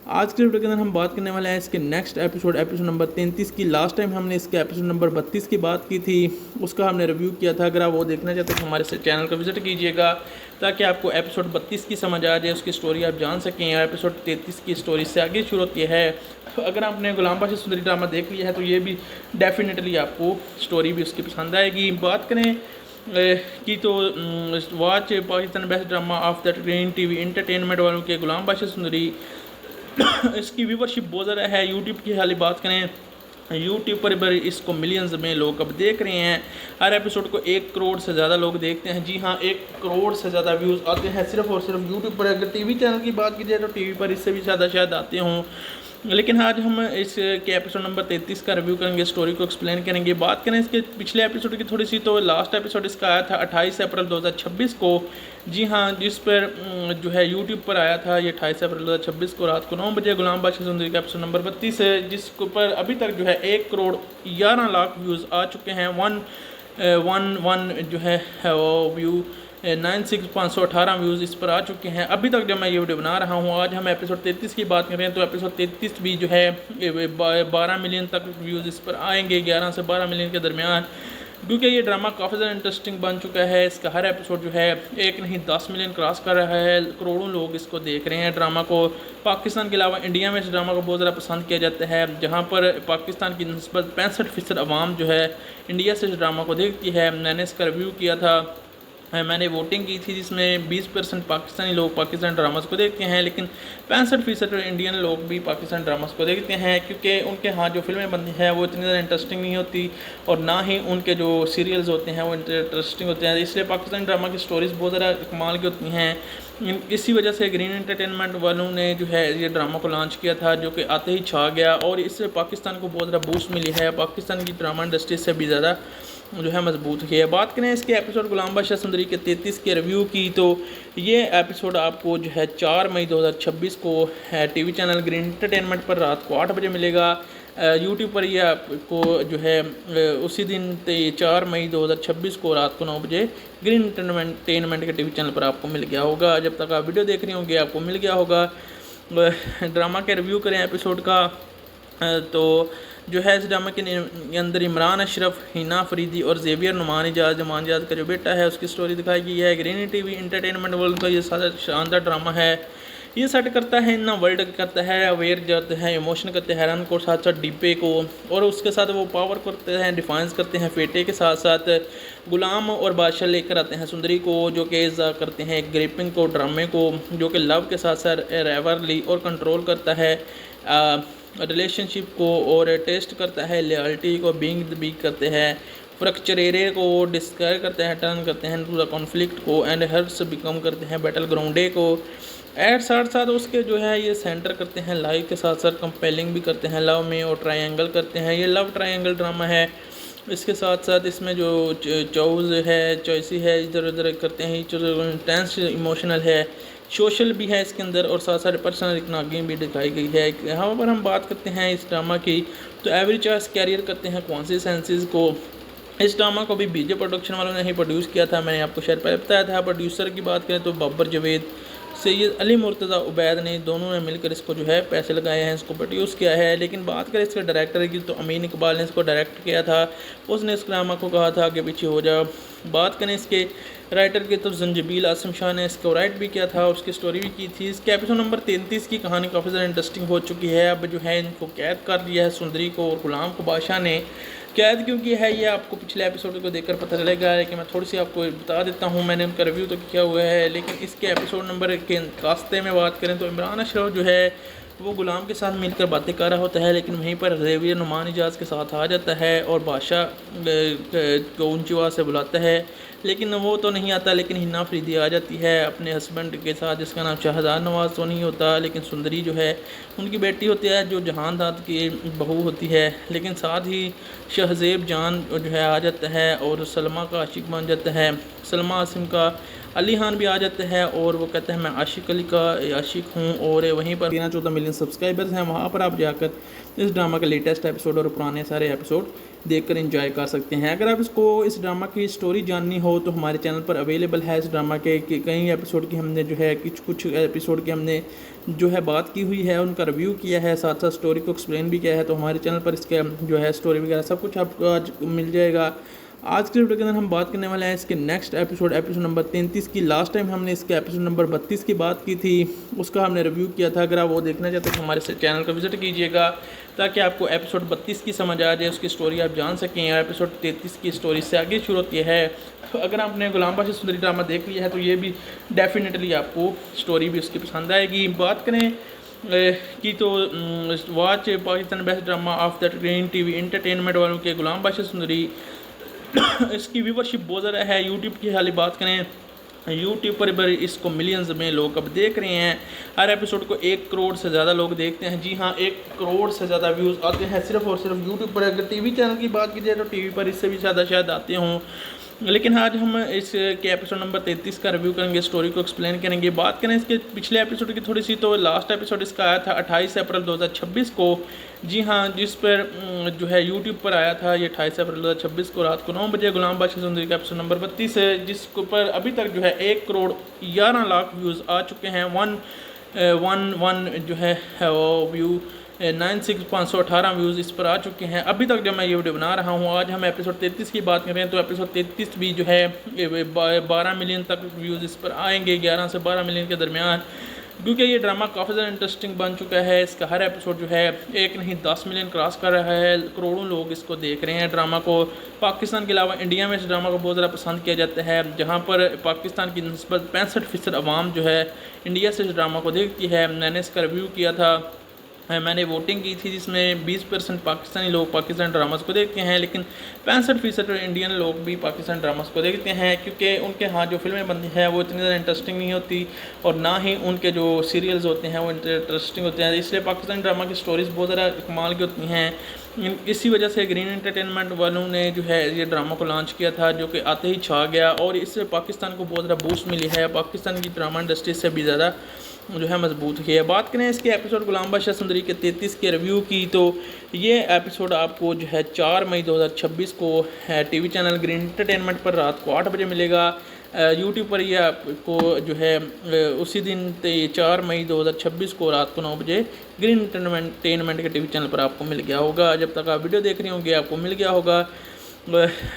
[SPEAKER 1] आज के वीडियो के अंदर हम बात करने वाले हैं इसके नेक्स्ट एपिसोड नंबर 33 की। लास्ट टाइम हमने इसके एपिसोड नंबर 32 की बात की थी, उसका हमने रिव्यू किया था। अगर आप वो देखना चाहते हैं तो हमारे चैनल को विज़िट कीजिएगा ताकि आपको एपिसोड 32 की समझ आ जाए, उसकी स्टोरी आप जान सकें। एपिसोड 33 की स्टोरी से आगे शुरू होती है। अगर आपने गुलाम बादशाह सुंदरी ड्रामा देख लिया है तो ये भी डेफिनेटली आपको स्टोरी भी उसकी पसंद आएगी। बात करें कि तो watch Pakistan best drama of the green TV entertainment वालों के गुलाम बादशाह सुंदरी इसकी व्यूवरशिप बहुत ज़्यादा है। यूट्यूब की हाल बात करें यूट्यूब पर इसको मिलियंस में लोग अब देख रहे हैं। हर एपिसोड को 1 करोड़ से ज़्यादा लोग देखते हैं। जी हाँ, 1 करोड़ से ज़्यादा व्यूज़ आते हैं सिर्फ और सिर्फ यूट्यूब पर। अगर टीवी चैनल की बात की जाए तो टीवी पर इससे भी ज़्यादा शायद आते हों, लेकिन आज हम इसके एपिसोड नंबर 33 का रिव्यू करेंगे, स्टोरी को एक्सप्लेन करेंगे। बात करें इसके पिछले एपिसोड की थोड़ी सी, तो लास्ट एपिसोड इसका आया था 28 अप्रैल 2026 को। जी हाँ, जिस पर जो है यूट्यूब पर आया था ये 28 अप्रैल 2026 को रात को 9 बजे गुलाम बादशाह सुंदरी का एपिसोड नंबर 32 है, जिसके ऊपर अभी तक जो है 1 करोड़ 11 लाख व्यूज़ आ चुके हैं। 111 जो है वो व्यू 96,518 व्यूज़ इस पर आ चुके हैं अभी तक जब मैं ये वीडियो बना रहा हूँ। आज हम एपिसोड 33 की बात करें तो एपिसोड 33 भी जो है 12 मिलियन तक व्यूज़ इस पर आएंगे, 11 से 12 मिलियन के दरमियान, क्योंकि ये ड्रामा काफ़ी ज़्यादा इंटरेस्टिंग बन चुका है। इसका हर एपिसोड जो है 1 नहीं 10 मिलियन क्रॉस कर रहा है। करोड़ों लोग इसको देख रहे हैं ड्रामा को। पाकिस्तान के अलावा इंडिया में इस ड्रामा को बहुत ज़्यादा पसंद किया जाता है, जहाँ पर पाकिस्तान की निस्बत 65% आवाम जो है इंडिया से इस ड्रामा को देखती है। मैंने इसका रिव्यू किया था, मैंने वोटिंग की थी जिसमें 20% पाकिस्तानी लोग पाकिस्तान ड्रामास को देखते हैं, लेकिन 65% इंडियन लोग भी पाकिस्तान ड्रामास को देखते हैं, क्योंकि उनके यहाँ जो फिल्में बनती हैं वो इतनी ज़्यादा इंटरेस्टिंग नहीं होती और ना ही उनके जो सीरियल्स होते हैं वो इंटरेस्टिंग होते हैं। इसलिए पाकिस्तानी ड्रामा की स्टोरीज़ बहुत ज़्यादा कमाल की होती हैं। इसी वजह से ग्रीन एंटरटेनमेंट वालों ने जो है ये ड्रामा को लॉन्च किया था, जो कि आते ही छा गया और इससे पाकिस्तान को बहुत ज़्यादा बूस्ट मिली है। पाकिस्तान की ड्रामा इंडस्ट्री से भी ज़्यादा जो है मजबूत है। बात करें इसके एपिसोड गुलाम बादशाह सुंदरी के 33 के रिव्यू की, तो ये एपिसोड आपको जो है 4 मई 2026 को टीवी चैनल ग्रीन एंटरटेनमेंट पर रात को 8 बजे मिलेगा। यूट्यूब पर ये आपको जो है उसी दिन 4 मई 2026 को रात को 9 बजे ग्रीन एंटरटेनमेंट के टीवी चैनल पर आपको मिल गया होगा। जब तक आप वीडियो देख रहे होंगे आपको मिल गया होगा। ड्रामा के रिव्यू करें एपिसोड का, तो जो है इस ड्रामा के अंदर इमरान अशरफ, हिना फरीदी और जेवियर नुमान इजाज़ का जो बेटा है उसकी स्टोरी दिखाई गई है। ग्रीन टीवी एंटरटेनमेंट वर्ल्ड का ये सारा शानदार ड्रामा है। ये सेट करता है ना वर्ल्ड करता है, अवेयर जाते हैं, इमोशन करते हैं हैरान को, साथ साथ डिब्बे को, और उसके साथ वो पावर करते हैं, डिफाइंस करते हैं फेटे के साथ साथ गुलाम और बादशाह लेकर आते हैं सुंदरी को, जो कि इज़ा करते हैं ग्रिपिंग को, ड्रामे को, जो कि लव के साथ साथ रेवरली और कंट्रोल करता है रिलेशनशिप को, और टेस्ट करता है लॉयल्टी को, बीइंग द बीक करते हैं फ्रक्चरेरे को, डिस्क्राइब करते हैं टर्न करते हैं टू द कॉन्फ्लिक्ट को, एंड हर्ट्स बिकम करते हैं बैटल ग्राउंडे को। एड साथ साथ उसके जो है ये सेंटर करते हैं लाइव के साथ साथ कंपेलिंग भी करते हैं लव में, और ट्रायंगल करते हैं। ये लव ट्रायंगल ड्रामा है। इसके साथ साथ इसमें जो चॉइसी है इधर उधर करते हैं, इंटेंस इमोशनल है, सोशल भी है इसके अंदर, और साथ साथ पर्सनल नागिंग भी दिखाई गई है। यहाँ पर हम बात करते हैं इस ड्रामा की, तो एवरी चॉइस कैरियर करते हैं कॉन्सिस्टेंसीज को। इस ड्रामा को भी बीजे प्रोडक्शन वालों ने ही प्रोड्यूस किया था, मैंने आपको शायद पहले बताया था। प्रोड्यूसर की बात करें तो बाबर जवेद, सैयद अली मुर्तज़ा उबैद ने, दोनों ने मिलकर इसको जो है पैसे लगाए हैं, इसको प्रोड्यूस किया है। लेकिन बात करें इसके डायरेक्टर की, तो अमीन इकबाल ने इसको डायरेक्ट किया था। उसने इस ड्रामा को कहा था आगे पीछे हो जा। बात करें इसके राइटर की, तो जंजबील आसम शाह ने इसको राइट भी किया था, उसकी स्टोरी भी की थी। इसके एपिसोड नंबर 33 की कहानी काफ़ी ज़्यादा इंटरेस्टिंग हो चुकी है। अब जो है इनको कैद कर दिया है सुंदरी को और गुलाम को बादशाह ने। कैद क्योंकि है ये आपको पिछले एपिसोड को देखकर पता चलेगा, लेकिन मैं थोड़ी सी आपको बता देता हूँ। मैंने उनका रिव्यू तो किया हुआ है, लेकिन इसके एपिसोड नंबर के रास्ते में बात करें तो इमरान अशरफ जो है वो गुलाम के साथ मिलकर बातें कर रहा होता है, लेकिन वहीं पर जेवियर नुमान इजाज़ के साथ आ जाता है और बादशाह को ऊंची आवाज़ से बुलाता है, लेकिन वो तो नहीं आता। लेकिन हिना फरीदी आ जाती है अपने हस्बैंड के साथ, जिसका नाम शाहजाद नवाज़ तो नहीं होता, लेकिन सुंदरी जो है उनकी बेटी होती है, जो जहान दाद की बहू होती है। लेकिन साथ ही शहजेब जान जो है आ जाता है और सलमा का आशिक बन जाता है। सलमा आसिम का अली खान भी आ जाते हैं और वो कहते हैं मैं आशिक अली का आशिक हूँ, और वहीं पर 13-14 मिलियन सब्सक्राइबर्स हैं। वहाँ पर आप जाकर इस ड्रामा का लेटेस्ट एपिसोड और पुराने सारे एपिसोड देखकर एंजॉय कर सकते हैं। अगर आप इस ड्रामा की स्टोरी जाननी हो तो हमारे चैनल पर अवेलेबल है। इस ड्रामा के कई एपिसोड की हमने जो है कुछ एपिसोड की हमने जो है बात की हुई है, उनका रिव्यू किया है, साथ साथ स्टोरी को एक्सप्लेन भी किया है। तो हमारे चैनल पर इसके जो है स्टोरी वगैरह सब कुछ आपको आज मिल जाएगा। आज के वीडियो के अंदर हम बात करने वाले हैं इसके नेक्स्ट एपिसोड नंबर 33 की। लास्ट टाइम हमने इसके एपिसोड नंबर 32 की बात की थी, उसका हमने रिव्यू किया था। अगर आप वो देखना चाहते हैं तो हमारे चैनल को विजिट कीजिएगा, ताकि आपको एपिसोड 32 की समझ आ जाए, उसकी स्टोरी आप जान सकें। एपिसोड 33 की स्टोरी से आगे शुरू होती है। अगर आपने गुलाम बादशाह सुंदरी ड्रामा देख लिया है तो ये भी डेफिनेटली आपको स्टोरी भी उसकी पसंद आएगी। बात करें कि तो watch Pakistan best drama of the green TV entertainment वालों के गुलाम बादशाह सुंदरी इसकी व्यूवरशिप बहुत ज़्यादा है। यूट्यूब की हाल बात करें, यूट्यूब पर इसको मिलियंस में लोग अब देख रहे हैं। हर एपिसोड को 1 करोड़ से ज़्यादा लोग देखते हैं। जी हाँ, 1 करोड़ से ज़्यादा व्यूज़ आते हैं सिर्फ और सिर्फ यूट्यूब पर। अगर टीवी चैनल की बात की जाए तो टीवी पर इससे भी ज़्यादा शायद आते हों, लेकिन आज हम इसके एपिसोड नंबर 33 का रिव्यू करेंगे, स्टोरी को एक्सप्लेन करेंगे। बात करें इसके पिछले एपिसोड की थोड़ी सी, तो लास्ट एपिसोड इसका आया था 28 अप्रैल 2026 को। जी हाँ, जिस पर जो है यूट्यूब पर आया था ये 28 अप्रैल 2026 को रात को 9 बजे गुलाम बादशाह सुंदरी का एपिसोड नंबर 32 है, जिसको पर अभी तक जो है 1 करोड़ 11 लाख व्यूज़ आ चुके हैं। 111 जो है वो व्यू 96,518 व्यूज़ इस पर आ चुके हैं अभी तक जब मैं ये वीडियो बना रहा हूँ। आज हम एपिसोड 33 की बात करें तो एपिसोड 33 भी जो है 12 मिलियन तक व्यूज़ इस पर आएंगे, 11 से 12 मिलियन के दरमियान, क्योंकि ये ड्रामा काफ़ी ज़्यादा इंटरेस्टिंग बन चुका है। इसका हर एपिसोड जो है 1 नहीं 10 मिलियन क्रॉस कर रहा है। करोड़ों लोग इसको देख रहे हैं ड्रामा को। पाकिस्तान के अलावा इंडिया में इस ड्रामा को बहुत ज़्यादा पसंद किया जाता है, जहाँ पर पाकिस्तान की निस्बत 65% आवाम जो है इंडिया से इस ड्रामा को देखती है। मैंने इसका रिव्यू किया था, मैंने वोटिंग की थी, जिसमें 20% पाकिस्तानी लोग पाकिस्तान ड्रामास को देखते हैं, लेकिन 65% इंडियन लोग भी पाकिस्तान ड्रामास को देखते हैं, क्योंकि उनके यहाँ जो फिल्में बनती हैं वो इतनी ज़्यादा इंटरेस्टिंग नहीं होती, और ना ही उनके जो सीरियल्स होते हैं वो इंटरेस्टिंग होते हैं। इसलिए पाकिस्तानी ड्रामा की स्टोरीज़ बहुत ज़्यादा कमाल की होती हैं। इसी वजह से ग्रीन एंटरटेनमेंट वालों ने जो है ये ड्रामा को लॉन्च किया था, जो कि आते ही छा गया, और इससे पाकिस्तान को बहुत ज़्यादा बूस्ट मिली है। पाकिस्तान की ड्रामा इंडस्ट्री से भी ज़्यादा जो है मजबूत की है। बात करें इसके एपिसोड गुलाम बादशाह सुंदरी के 33 के रिव्यू की, तो ये एपिसोड आपको जो है 4 मई 2026 को टीवी चैनल ग्रीन एंटरटेनमेंट पर रात को 8 बजे मिलेगा। यूट्यूब पर ये आपको जो है उसी दिन 4 मई 2026 को रात को 9 बजे ग्रीन एंटरटेनमेंट के टीवी चैनल पर आपको मिल गया होगा। जब तक आप वीडियो देख रहे होंगे आपको मिल गया होगा।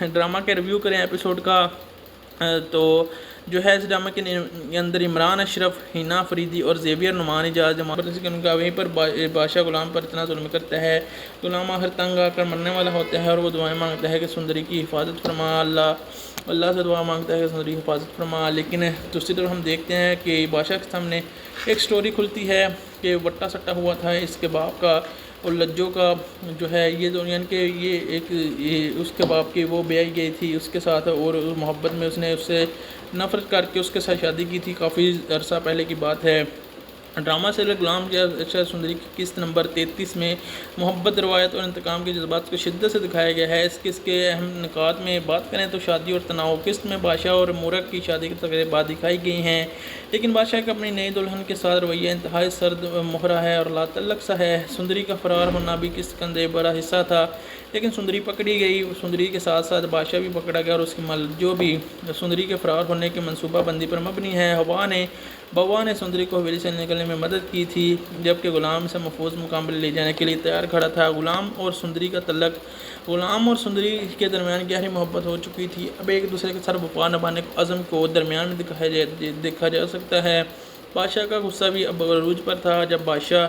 [SPEAKER 1] ड्रामा के रिव्यू करें एपिसोड का, तो जो है इस ड्रामा के अंदर इमरान अशरफ, हिना फरीदी और जेवियर नुमान इजाज़ उनका वहीं पर बादशाह गुलाम पर इतना जुल्म करता है। गुलाम आखिर तंग आकर मरने वाला होता है और वो दुआएं मांगता है कि सुंदरी की हिफाजत फरमा। अल्लाह से दुआ मांगता है कि सुंदरी की हिफाजत फरमा। लेकिन दूसरी तरफ हम देखते हैं कि बादशाह के सामने एक स्टोरी खुलती है कि वट्टा सट्टा हुआ था इसके बाप का और लज्जो का, जो है ये दो यानी कि ये उसके बाप की वो ब्याई गई थी उसके साथ और मोहब्बत में उसने उससे नफ़रत करके उसके साथ शादी की थी। काफ़ी अरसा पहले की बात है। ड्रामा से गुलाम बादशाह सुंदरी की किस्त नंबर 33 में मोहब्बत, रवायत और इंतकाम के जज्बात को शिद्दत से दिखाया गया है। इस किस्त के अहम निकात में बात करें तो शादी और तनाव। किस्त में बादशाह और मूरख की शादी की तकरीबात दिखाई गई हैं, लेकिन बादशाह का अपनी नई दुल्हन के साथ रवैया इंतहाई सर्द मोहरा है और लातल्लक सा है। सुंदरी का फरार होना भी किस्त का बड़ा हिस्सा था, लेकिन सुंदरी पकड़ी गई। सुंदरी के साथ साथ बादशाह भी पकड़ा गया और उसकी मलजो भी सुंदरी के फरार होने की मनसूबाबंदी पर मबनी है। बवा ने सुंदरी को हवेली से निकलने में मदद की थी, जबकि गुलाम से महफूज मुकाबले ले जाने के लिए तैयार खड़ा था। गुलाम और सुंदरी के दरमियान गहरी मोहब्बत हो चुकी थी। अब एक दूसरे के साथ वफा निभाने के अज़म को दरमियान में देखा जा सकता है। बादशाह का गुस्सा भी अब अरूज पर था। जब बादशाह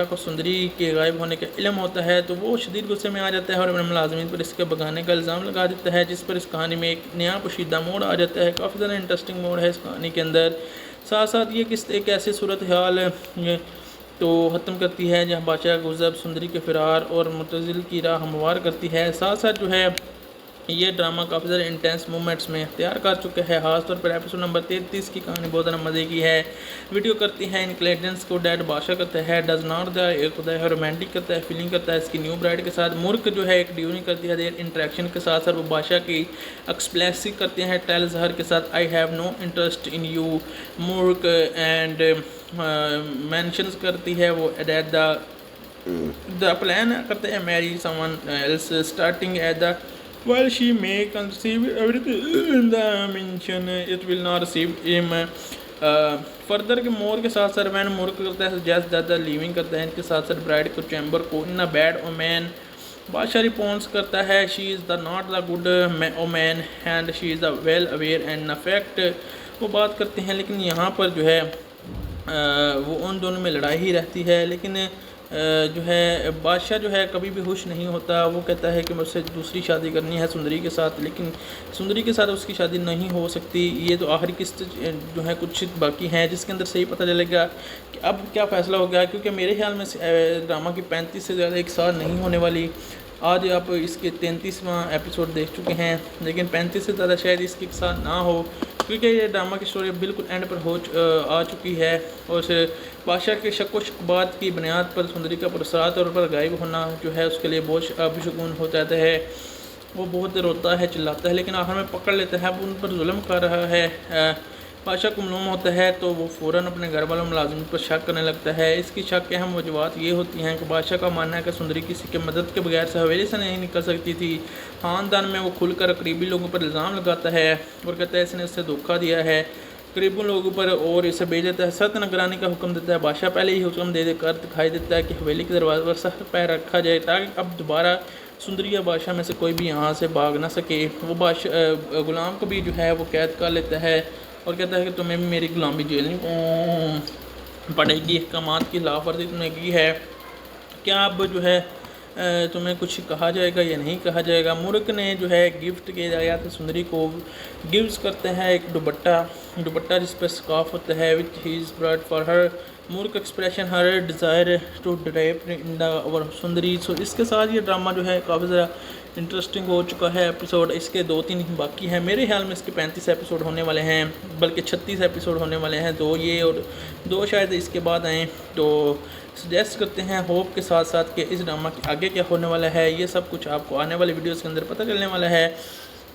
[SPEAKER 1] को सुंदरी के गायब होने का इल्म होता है तो वो शदीद गुस्से में आ जाता है और अपने मुलाजमीन पर इसके भगाने का इल्ज़ाम लगा देता है, जिस पर इस कहानी में एक नया पोशीदा मोड़ आ जाता है। काफ़ी ज़्यादा इंटरेस्टिंग मोड़ है इस कहानी के अंदर। साथ साथ ये किस्त एक ऐसी सूरत हाल तो ख़त्म करती है जहाँ बादशाह गुज़ब सुंदरी के फ़रार और मुतज़िल की राह हमवार करती है। साथ साथ जो है ये ड्रामा काफ़ी ज़्यादा इंटेंस मोमेंट्स में इख्तियार कर चुका है। ख़ासतौर पर एपिसोड नंबर 33 की कहानी बहुत ज़्यादा मज़े की है। वीडियो करती है इंक्लेडेंस को डैड बादशाह करता है, डज नॉट द एक होता है रोमांटिक करता है, फीलिंग करता है इसकी न्यू ब्राइड के साथ। मुर्क जो है एक ड्यूरिंग करती है देर इंट्रैक्शन के साथ साथ वो बादशाह की एक्सप्लेसिक करते हैं टेल जहर के साथ, I have no interest in you मुर्क एंड मैंशंस करती है वो एट द प्लान करते हैं marry someone else starting at the while she may conceive everything in the mention it will not receive him further के मोर के साथ साथ वैन मोर करता है जैस ज़्यादा लिविंग करता है इनके साथ साथ ब्राइड को चैम्बर को इन अ बैड ओमैन। बादशाह रिस्पॉन्स करता है she is the not the good woman and she is the well aware and fact. वो बात करते हैं लेकिन यहाँ पर जो है वो उन दोनों में लड़ाई ही रहती है। लेकिन जो है बादशाह जो है कभी भी खुश नहीं होता। वो कहता है कि मुझसे दूसरी शादी करनी है सुंदरी के साथ, लेकिन सुंदरी के साथ उसकी शादी नहीं हो सकती। ये तो आखिरी किस्त जो है कुछ बाकी हैं जिसके अंदर सही पता चलेगा कि अब क्या फ़ैसला हो गया, क्योंकि मेरे ख्याल में ड्रामा की 35 से ज़्यादा एक साथ नहीं होने वाली। आज आप इसके 33वां एपिसोड देख चुके हैं, लेकिन 35 से ज़्यादा शायद इसके साथ ना हो, क्योंकि ये ड्रामा की स्टोरी बिल्कुल एंड पर आ चुकी है। और बादशाह के शक व शकबात की बुनियाद पर सुंदरी का पुरस्कार तौर पर गायब होना जो है उसके लिए बहुत अभिशगुन हो जाता है। वो बहुत रोता है, चिल्लाता है, लेकिन आखिर में पकड़ लेता है। वो उन पर जुल्म कर रहा है। बादशाह को मालूम होता है तो वो फ़ौरन अपने घर वालों मुलाजिम पर शक करने लगता है। इसकी शक के अहम वजूहत ये होती हैं कि बादशाह का मानना है कि सुंदरी किसी के मदद के बगैर से हवेली से नहीं निकल सकती थी। ख़ानदान में वो खुलकर करीबी लोगों पर इल्ज़ाम लगाता है और कहता है इसने उससे धोखा दिया है करीबी लोगों पर और इसे भेज देता है। सख्त निगरानी का हुक्म देता है। बादशाह पहले ही हुक्म दे देकर दिखाई देता है कि हवेली के दरवाजे पर सख्त पैर रखा जाए ताकि अब दोबारा सुंदरी या बादशाह में से कोई भी यहाँ से भाग ना सके। वो बादशाह गुलाम को भी जो है वो कैद कर लेता है और कहता है कि तुम्हें भी मेरी गुलामी झेलनी पड़ेगी। अहकामात की लाफवर्जी तुमने की है, क्या अब जो है तुम्हें कुछ कहा जाएगा या नहीं कहा जाएगा। मुर्क ने जो है गिफ्ट किया गया था सुंदरी को, गिफ्ट्स करते हैं एक दुपट्टा जिस पर स्काफ होता है which he is brought for her. मुर्क expression her desire to drive in the और सुंदरी। सो इसके साथ ये ड्रामा जो है काफ़ी ज़्यादा इंटरेस्टिंग हो चुका है एपिसोड। इसके 2-3 बाकी हैं। मेरे ख्याल में इसके 35 एपिसोड होने वाले हैं, बल्कि 36 एपिसोड होने वाले हैं। 2 ये और 2 शायद इसके बाद आएँ। तो सजेस्ट करते हैं होप के साथ साथ कि इस ड्रामा के आगे क्या होने वाला है, ये सब कुछ आपको आने वाले वीडियोस के अंदर पता चलने वाला है।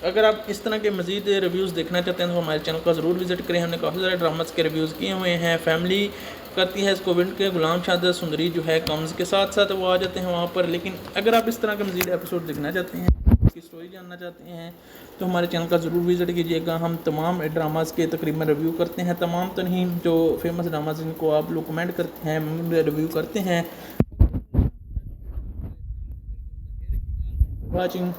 [SPEAKER 1] अगर आप इस तरह के मज़ीद रिव्यूज़ देखना चाहते हैं तो हमारे चैनल को ज़रूर विज़िट करें। हमने काफ़ी सारे ड्रामास के रिव्यूज़ किए हुए हैं। फैमिली करती है इसको विंड के, गुलाम शाह सुंदरी जो है कम्स के साथ साथ वो आ जाते हैं वहाँ पर। लेकिन अगर आप इस तरह के मज़ीद एपिसोड देखना चाहते हैं, की स्टोरी जानना चाहते हैं, तो हमारे चैनल का ज़रूर विज़िट कीजिएगा। हम तमाम ड्रामास के तकरीबन रिव्यू करते हैं, तमाम तो नहीं, जो फेमस ड्रामास जिनको आप लोग कमेंट करते हैं रिव्यू करते हैं। वॉचिंग।